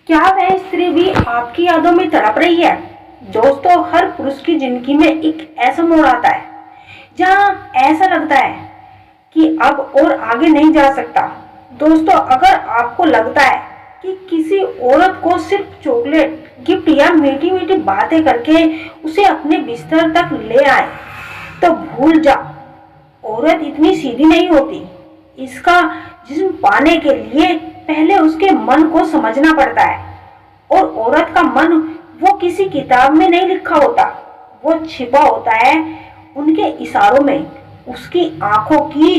क्या वह स्त्री भी आपकी यादों में तड़प रही है? दोस्तों, हर पुरुष की जिंदगी में एक ऐसा मोड़ आता है जहां ऐसा लगता है कि अब और आगे नहीं जा सकता। दोस्तों, अगर आपको लगता है कि किसी औरत को सिर्फ चॉकलेट गिफ्ट या मीठी मीठी बातें करके उसे अपने बिस्तर तक ले आए, तो भूल जा, औरत इतनी सीधी नहीं होती। इसका जिस्म पाने के लिए पहले उसके मन को समझना पड़ता है। और औरत का मन वो किसी किताब में नहीं लिखा होता, वो छिपा होता है उनके इशारों में, उसकी आंखों की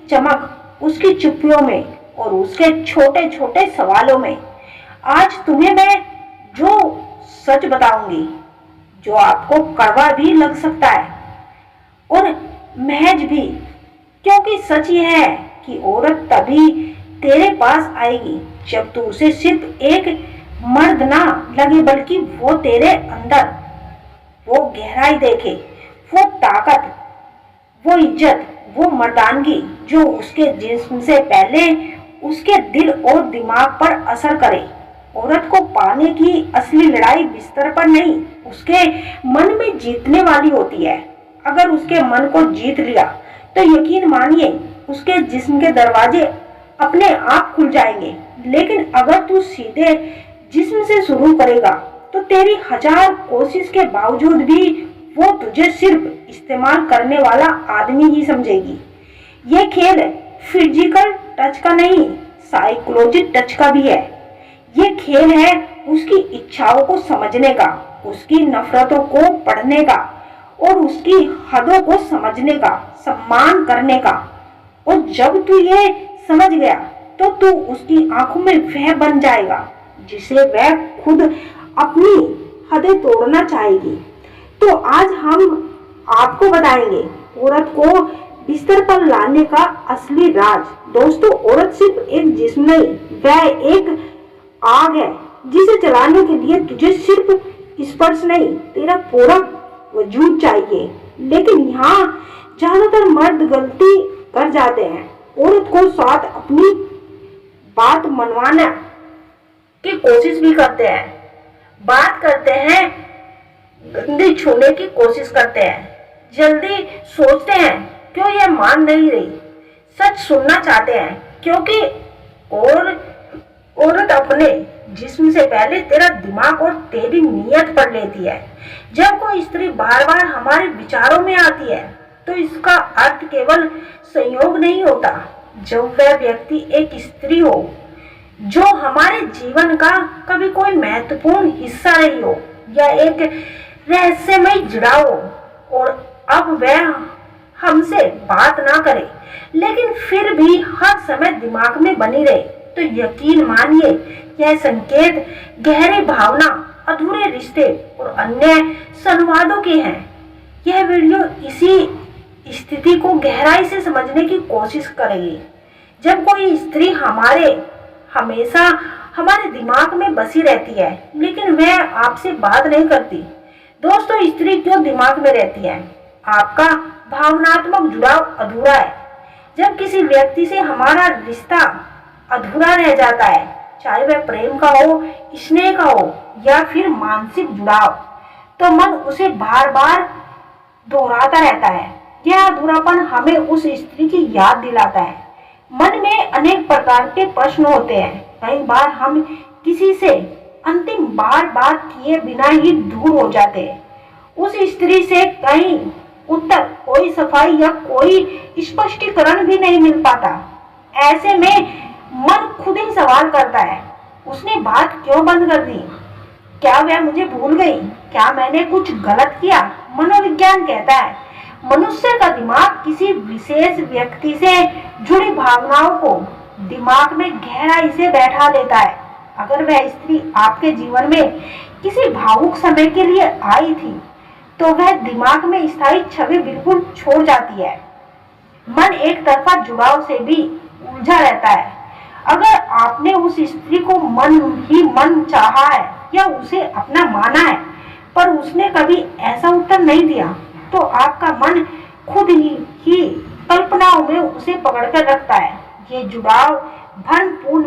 चमक, उसकी चुप्पियों में और उसके छोटे छोटे सवालों में। आज तुम्हें मैं जो सच बताऊंगी, जो आपको कड़वा भी लग सकता है और महज भी, क्योंकि सच यह है कि औरत तभी तेरे पास आएगी जब तू उसे सिर्फ एक मर्द ना लगे, बल्कि वो तेरे अंदर वो गहराई देखे, वो ताकत, वो इज्जत, वो मर्दानगी जो उसके जिस्म से पहले उसके दिल और दिमाग पर असर करे। औरत को पाने की असली लड़ाई बिस्तर पर नहीं, उसके मन में जीतने वाली होती है। अगर उसके मन को जीत लिया तो यकीन मानिए उसके जिस्म के दरवाजे अपने आप खुल जाएंगे। लेकिन अगर तू सीधे जिस्म से शुरू करेगा तो तेरी हजार कोशिश के बावजूद भी वो तुझे सिर्फ इस्तेमाल करने वाला आदमी ही समझेगी। ये खेल फिजिकल टच का नहीं, साइकोलॉजिकल टच का भी है। ये खेल है उसकी इच्छाओं को समझने का, उसकी नफरतों को पढ़ने का और उसकी हदों को समझने का, सम्मान करने का। और जब तू ये समझ गया तो तू उसकी आंखों में वह बन जाएगा जिसे वह खुद अपनी हदें तोड़ना चाहेगी। तो आज हम आपको बताएंगे औरत को बिस्तर पर लाने का असली राज। दोस्तों, औरत सिर्फ एक जिस्म नहीं, वह एक आग है जिसे जलाने के लिए तुझे सिर्फ स्पर्श नहीं, तेरा पूरा वजूद चाहिए। लेकिन यहाँ ज्यादातर मर्द गलती कर जाते हैं, औरत को साथ अपनी बात मनवाने की कोशिश भी करते हैं, बात करते हैं, गंदी छूने की कोशिश करते हैं, जल्दी सोचते हैं क्यों ये मान नहीं रही, सच सुनना चाहते हैं क्योंकि औरत अपने जिस्म से पहले तेरा दिमाग और तेरी नीयत पढ़ लेती है। जब कोई स्त्री बार बार हमारे विचारों में आती है तो इसका अर्थ केवल संयोग नहीं होता। जब वह व्यक्ति एक स्त्री हो जो हमारे जीवन का कभी कोई महत्वपूर्ण हिस्सा रही हो या एक रहस्यमय जुड़ाव हो और अब वह हमसे बात ना करे लेकिन फिर भी हर समय दिमाग में बनी रहे, तो यकीन मानिए यह संकेत गहरी भावना, अधूरे रिश्ते और अन्य संवादों के हैं। यह वीडियो इसी स्थिति को गहराई से समझने की कोशिश करेगी जब कोई स्त्री हमेशा हमारे दिमाग में बसी रहती है लेकिन वह आपसे बात नहीं करती। दोस्तों, स्त्री क्यों दिमाग में रहती है? आपका भावनात्मक जुड़ाव अधूरा है। जब किसी व्यक्ति से हमारा रिश्ता अधूरा रह जाता है, चाहे वह प्रेम का हो, स्नेह का हो या फिर मानसिक जुड़ाव, तो मन उसे बार बार दोहराता रहता है। यह अधूरापन हमें उस स्त्री की याद दिलाता है। मन में अनेक प्रकार के प्रश्न होते हैं। कई बार हम किसी से अंतिम बार बात किए बिना ही दूर हो जाते हैं। उस स्त्री से कहीं उत्तर, कोई सफाई या कोई स्पष्टीकरण भी नहीं मिल पाता। ऐसे में मन खुद ही सवाल करता है, उसने बात क्यों बंद कर दी? क्या वह मुझे भूल गई? क्या मैंने कुछ गलत किया? मनोविज्ञान कहता है मनुष्य का दिमाग किसी विशेष व्यक्ति से जुड़ी भावनाओं को दिमाग में गहराई से बैठा लेता है। अगर वह स्त्री आपके जीवन में किसी भावुक समय के लिए आई थी तो वह दिमाग में स्थायी छवि बिल्कुल छोड़ जाती है। मन एक तरफा जुड़ाव से भी उलझा रहता है। अगर आपने उस स्त्री को मन ही मन चाहा है या उसे अपना माना है पर उसने कभी ऐसा उत्तर नहीं दिया, तो आपका मन खुद ही कल्पनाओं में उसे पकड़कर रखता है। ये जुड़ाव भ्रमपूर्ण